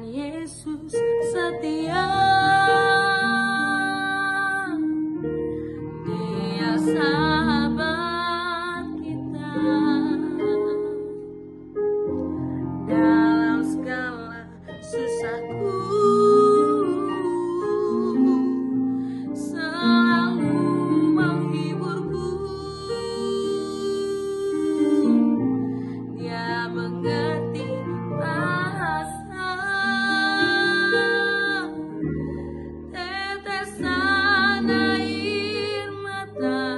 Tuhan Yesus setia. Dia sahabat kita dalam segala susahku, selalu menghiburku. Dia mengerti bahasa tetesan air mata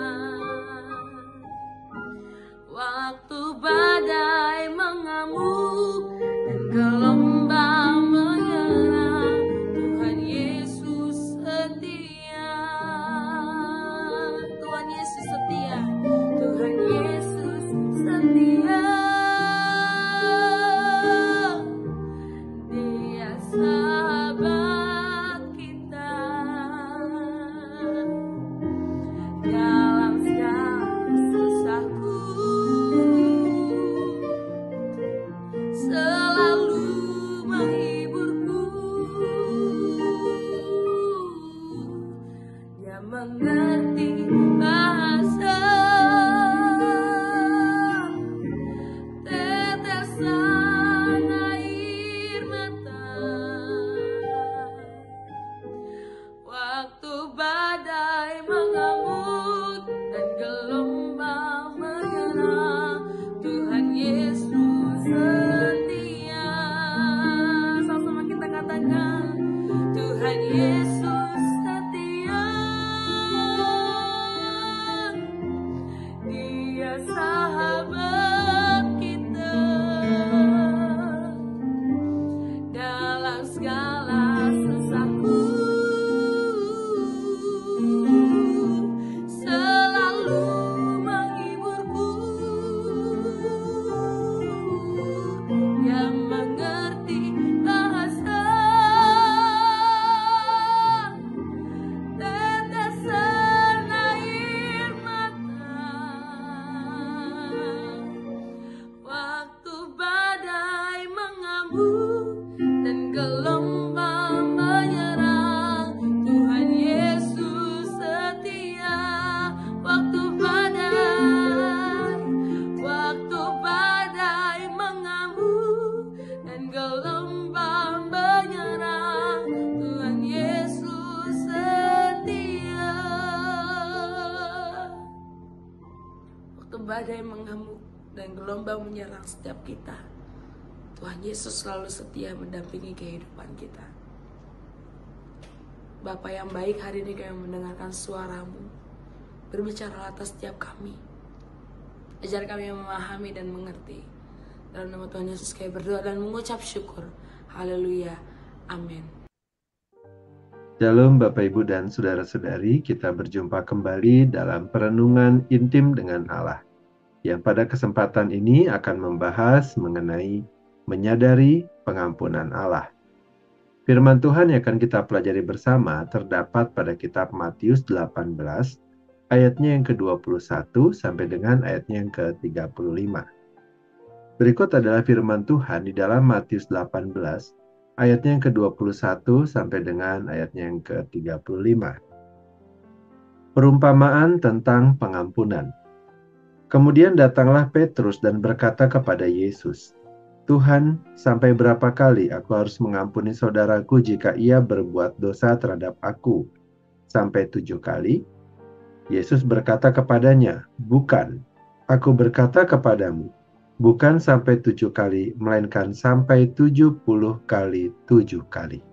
waktu badai mengamuk dan gelombang menyerang. Tuhan Yesus setia. Tuhan Yesus setia. Tuhan Yesus setia. Dia sahabat kita dalam segala susahku, selalu menghiburku. Dia mengerti bahasa tetesan air mata waktu badai mengamuk dan gelombang menyerang. Tuhan Yesus setia. Sama-sama kita katakan, Tuhan Yesus setia. Dia sahabat kita dalam segala susahku, selalu menghiburku. Dia mengerti bahasa tetesan air mata waktu badai mengamuk dan gelombang menyerang. Tuhan Yesus setia. Waktu badai mengamuk dan gelombang menyerang. Tuhan Yesus setia. Waktu badai mengamuk dan gelombang menyerang setiap kita, Tuhan Yesus selalu setia mendampingi kehidupan kita. Bapa yang baik, hari ini kami mendengarkan suara-Mu. Berbicara atas setiap kami. Ajar kami memahami dan mengerti. Dalam nama Tuhan Yesus kami berdoa dan mengucap syukur. Haleluya. Amin. Shalom Bapak Ibu dan Saudara-saudari, kita berjumpa kembali dalam perenungan intim dengan Allah, yang pada kesempatan ini akan membahas mengenai menyadari pengampunan Allah. Firman Tuhan yang akan kita pelajari bersama terdapat pada kitab Matius 18, ayatnya yang ke-21 sampai dengan ayatnya yang ke-35. Berikut adalah firman Tuhan di dalam Matius 18, ayatnya yang ke-21 sampai dengan ayatnya yang ke-35. Perumpamaan tentang pengampunan. Kemudian datanglah Petrus dan berkata kepada Yesus, Tuhan, sampai berapa kali aku harus mengampuni saudaraku jika ia berbuat dosa terhadap aku? Sampai 7 kali? Yesus berkata kepadanya, bukan, aku berkata kepadamu, bukan sampai 7 kali, melainkan sampai 70 kali 7 kali.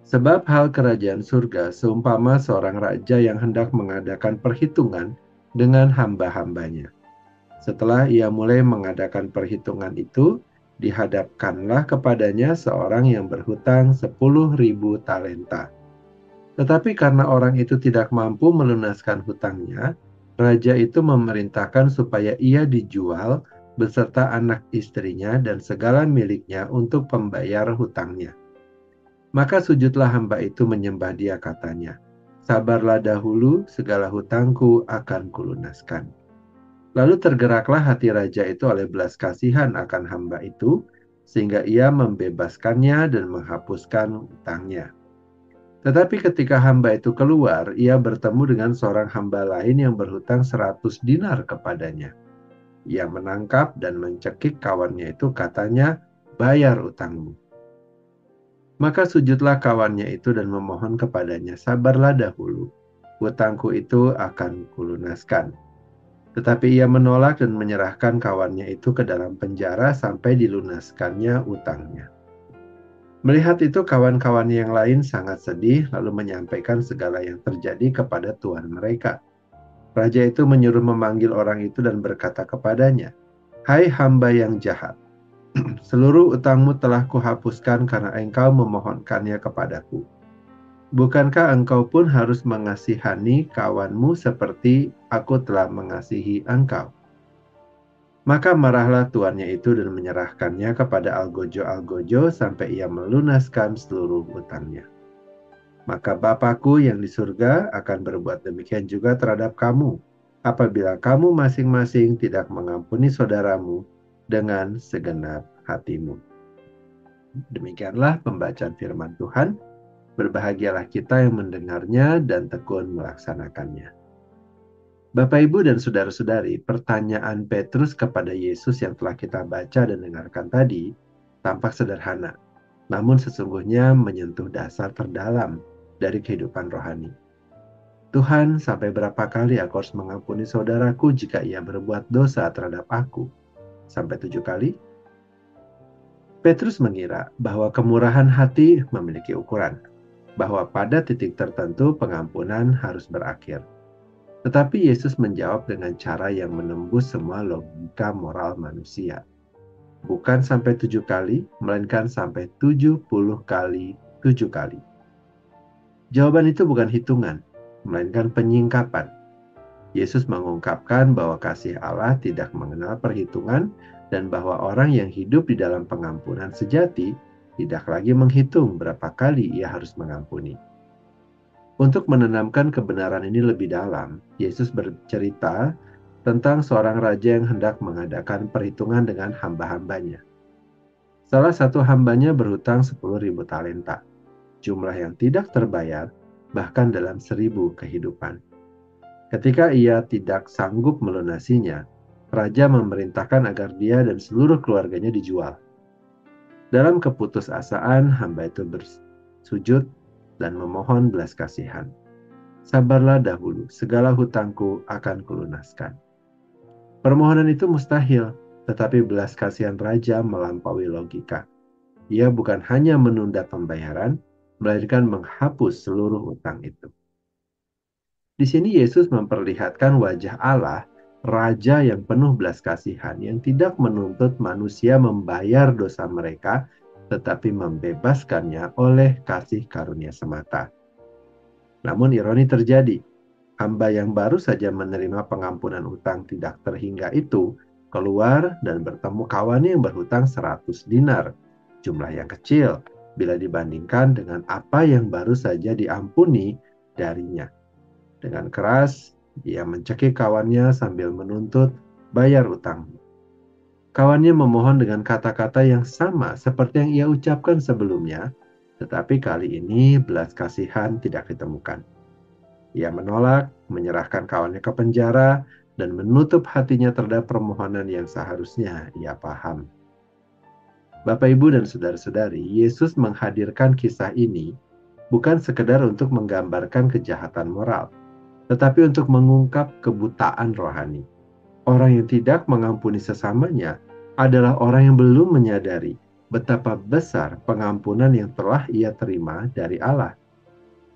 Sebab hal kerajaan surga seumpama seorang raja yang hendak mengadakan perhitungan dengan hamba-hambanya. Setelah ia mulai mengadakan perhitungan itu, dihadapkanlah kepadanya seorang yang berhutang 10.000 talenta. Tetapi karena orang itu tidak mampu melunaskan hutangnya, raja itu memerintahkan supaya ia dijual beserta anak istrinya dan segala miliknya untuk pembayar hutangnya. Maka sujudlah hamba itu menyembah dia, katanya, sabarlah dahulu, segala hutangku akan kulunaskan. Lalu tergeraklah hati raja itu oleh belas kasihan akan hamba itu, sehingga ia membebaskannya dan menghapuskan utangnya. Tetapi ketika hamba itu keluar, ia bertemu dengan seorang hamba lain yang berhutang 100 dinar kepadanya. Ia menangkap dan mencekik kawannya itu, katanya, "Bayar utangmu." Maka sujudlah kawannya itu dan memohon kepadanya, "Sabarlah dahulu, hutangku itu akan kulunaskan." Tetapi ia menolak dan menyerahkan kawannya itu ke dalam penjara sampai dilunaskannya utangnya. Melihat itu, kawan-kawannya yang lain sangat sedih, lalu menyampaikan segala yang terjadi kepada tuan mereka. Raja itu menyuruh memanggil orang itu dan berkata kepadanya, "Hai hamba yang jahat, seluruh utangmu telah kuhapuskan karena engkau memohonkannya kepadaku. Bukankah engkau pun harus mengasihani kawanmu seperti aku telah mengasihi engkau?" Maka marahlah tuannya itu dan menyerahkannya kepada algojo-algojo sampai ia melunaskan seluruh utangnya. Maka Bapakku yang di surga akan berbuat demikian juga terhadap kamu, apabila kamu masing-masing tidak mengampuni saudaramu dengan segenap hatimu. Demikianlah pembacaan firman Tuhan. Berbahagialah kita yang mendengarnya dan tekun melaksanakannya. Bapak, Ibu, dan saudara-saudari, pertanyaan Petrus kepada Yesus yang telah kita baca dan dengarkan tadi tampak sederhana, namun sesungguhnya menyentuh dasar terdalam dari kehidupan rohani. "Tuhan, sampai berapa kali aku harus mengampuni saudaraku jika ia berbuat dosa terhadap aku? Sampai 7 kali?" Petrus mengira bahwa kemurahan hati memiliki ukuran, bahwa pada titik tertentu pengampunan harus berakhir. Tetapi Yesus menjawab dengan cara yang menembus semua logika moral manusia. Bukan sampai 7 kali, melainkan sampai 70 kali 7 kali. Jawaban itu bukan hitungan, melainkan penyingkapan. Yesus mengungkapkan bahwa kasih Allah tidak mengenal perhitungan dan bahwa orang yang hidup di dalam pengampunan sejati tidak lagi menghitung berapa kali ia harus mengampuni. Untuk menanamkan kebenaran ini lebih dalam, Yesus bercerita tentang seorang raja yang hendak mengadakan perhitungan dengan hamba-hambanya. Salah satu hambanya berhutang 10.000 talenta, jumlah yang tidak terbayar bahkan dalam 1.000 kehidupan. Ketika ia tidak sanggup melunasinya, raja memerintahkan agar dia dan seluruh keluarganya dijual. Dalam keputusasaan, hamba itu bersujud dan memohon belas kasihan. "Sabarlah dahulu, segala hutangku akan kulunaskan." Permohonan itu mustahil, tetapi belas kasihan raja melampaui logika. Ia bukan hanya menunda pembayaran, melainkan menghapus seluruh utang itu. Di sini Yesus memperlihatkan wajah Allah, raja yang penuh belas kasihan, yang tidak menuntut manusia membayar dosa mereka, tetapi membebaskannya oleh kasih karunia semata. Namun ironi terjadi, hamba yang baru saja menerima pengampunan utang tidak terhingga itu keluar dan bertemu kawannya yang berhutang 100 dinar, jumlah yang kecil bila dibandingkan dengan apa yang baru saja diampuni darinya. Dengan keras, ia mencekik kawannya sambil menuntut, "Bayar utangmu." Kawannya memohon dengan kata-kata yang sama seperti yang ia ucapkan sebelumnya, tetapi kali ini belas kasihan tidak ditemukan. Ia menolak, menyerahkan kawannya ke penjara, dan menutup hatinya terhadap permohonan yang seharusnya ia paham. Bapak, Ibu, dan saudara-saudari, Yesus menghadirkan kisah ini bukan sekedar untuk menggambarkan kejahatan moral, tetapi untuk mengungkap kebutaan rohani. Orang yang tidak mengampuni sesamanya adalah orang yang belum menyadari betapa besar pengampunan yang telah ia terima dari Allah.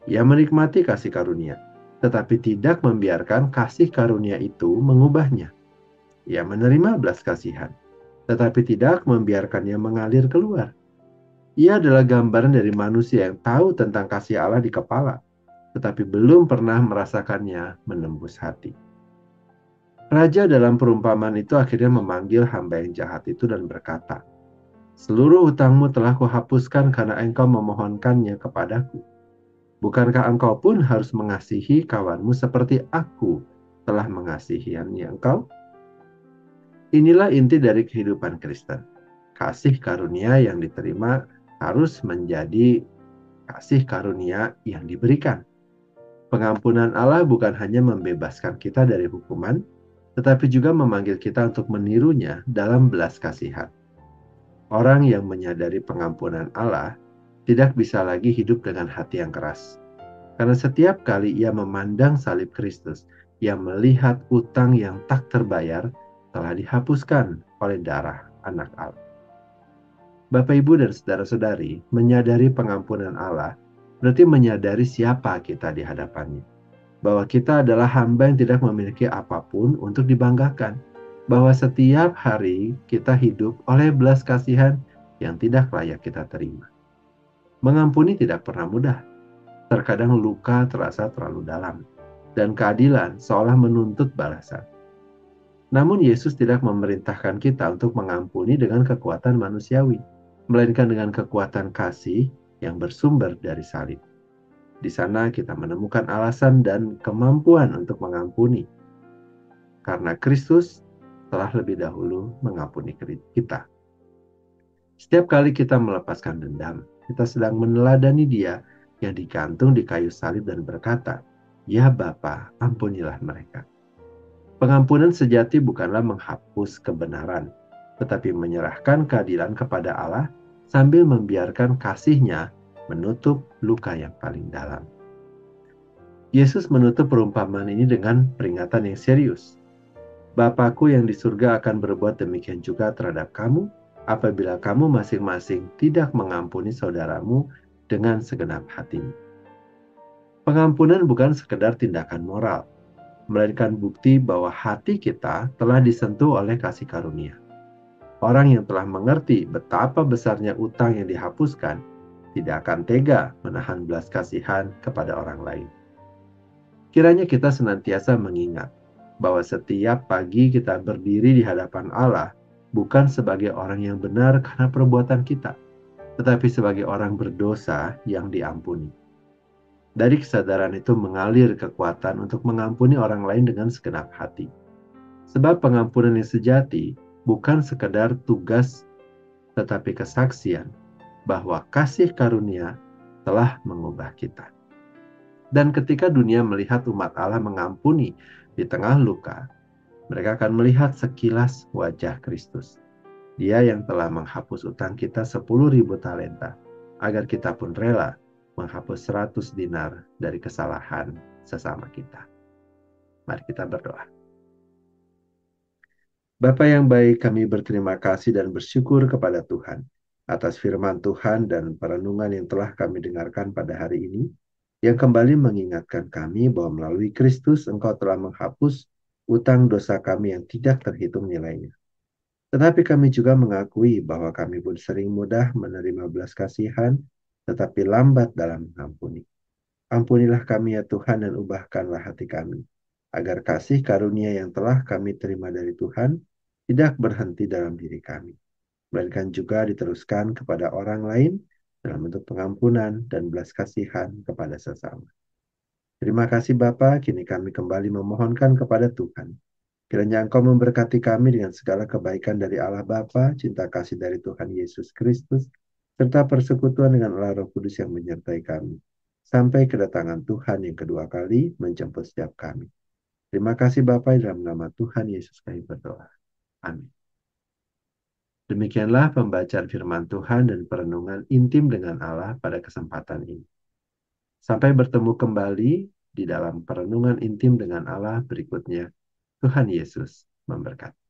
Ia menikmati kasih karunia, tetapi tidak membiarkan kasih karunia itu mengubahnya. Ia menerima belas kasihan, tetapi tidak membiarkannya mengalir keluar. Ia adalah gambaran dari manusia yang tahu tentang kasih Allah di kepala, tetapi belum pernah merasakannya menembus hati. Raja dalam perumpamaan itu akhirnya memanggil hamba yang jahat itu dan berkata, "Seluruh utangmu telah kuhapuskan karena engkau memohonkannya kepadaku. Bukankah engkau pun harus mengasihi kawanmu seperti aku telah mengasihi engkau?" Inilah inti dari kehidupan Kristen. kasih karunia yang diterima harus menjadi kasih karunia yang diberikan. Pengampunan Allah bukan hanya membebaskan kita dari hukuman, tetapi juga memanggil kita untuk menirunya dalam belas kasihan. Orang yang menyadari pengampunan Allah tidak bisa lagi hidup dengan hati yang keras. Karena setiap kali ia memandang salib Kristus, ia melihat utang yang tak terbayar telah dihapuskan oleh darah Anak Allah. Bapak, Ibu, dan saudara-saudari, menyadari pengampunan Allah berarti menyadari siapa kita di hadapannya. Bahwa kita adalah hamba yang tidak memiliki apapun untuk dibanggakan. Bahwa setiap hari kita hidup oleh belas kasihan yang tidak layak kita terima. Mengampuni tidak pernah mudah. Terkadang luka terasa terlalu dalam. Dan keadilan seolah menuntut balasan. Namun Yesus tidak memerintahkan kita untuk mengampuni dengan kekuatan manusiawi, melainkan dengan kekuatan kasih yang bersumber dari salib. Di sana kita menemukan alasan dan kemampuan untuk mengampuni. Karena Kristus telah lebih dahulu mengampuni kita. Setiap kali kita melepaskan dendam, kita sedang meneladani Dia yang digantung di kayu salib dan berkata, "Ya Bapa, ampunilah mereka." Pengampunan sejati bukanlah menghapus kebenaran, tetapi menyerahkan keadilan kepada Allah sambil membiarkan kasih-Nya menutup luka yang paling dalam. Yesus menutup perumpamaan ini dengan peringatan yang serius. Bapakku yang di surga akan berbuat demikian juga terhadap kamu apabila kamu masing-masing tidak mengampuni saudaramu dengan segenap hatimu. Pengampunan bukan sekedar tindakan moral, melainkan bukti bahwa hati kita telah disentuh oleh kasih karunia. Orang yang telah mengerti betapa besarnya utang yang dihapuskan tidak akan tega menahan belas kasihan kepada orang lain. Kiranya kita senantiasa mengingat bahwa setiap pagi kita berdiri di hadapan Allah bukan sebagai orang yang benar karena perbuatan kita, tetapi sebagai orang berdosa yang diampuni. Dari kesadaran itu mengalir kekuatan untuk mengampuni orang lain dengan segenap hati. Sebab pengampunan yang sejati bukan sekedar tugas, tetapi kesaksian bahwa kasih karunia telah mengubah kita. Dan ketika dunia melihat umat Allah mengampuni di tengah luka, mereka akan melihat sekilas wajah Kristus. Dia yang telah menghapus utang kita 10.000 talenta, agar kita pun rela menghapus 100 dinar dari kesalahan sesama kita. Mari kita berdoa. Bapa yang baik, kami berterima kasih dan bersyukur kepada Tuhan atas firman Tuhan dan perenungan yang telah kami dengarkan pada hari ini, yang kembali mengingatkan kami bahwa melalui Kristus Engkau telah menghapus utang dosa kami yang tidak terhitung nilainya. Tetapi kami juga mengakui bahwa kami pun sering mudah menerima belas kasihan, tetapi lambat dalam mengampuni. Ampunilah kami ya Tuhan dan ubahkanlah hati kami, agar kasih karunia yang telah kami terima dari Tuhan tidak berhenti dalam diri kami, melainkan juga diteruskan kepada orang lain dalam bentuk pengampunan dan belas kasihan kepada sesama. Terima kasih Bapa, kini kami kembali memohonkan kepada Tuhan. Kiranya Engkau memberkati kami dengan segala kebaikan dari Allah Bapa, cinta kasih dari Tuhan Yesus Kristus, serta persekutuan dengan Allah Roh Kudus yang menyertai kami, sampai kedatangan Tuhan yang kedua kali menjemput setiap kami. Terima kasih Bapa, dalam nama Tuhan Yesus kami berdoa. Amin. Demikianlah pembacaan firman Tuhan dan perenungan intim dengan Allah pada kesempatan ini. Sampai bertemu kembali di dalam perenungan intim dengan Allah berikutnya. Tuhan Yesus memberkati.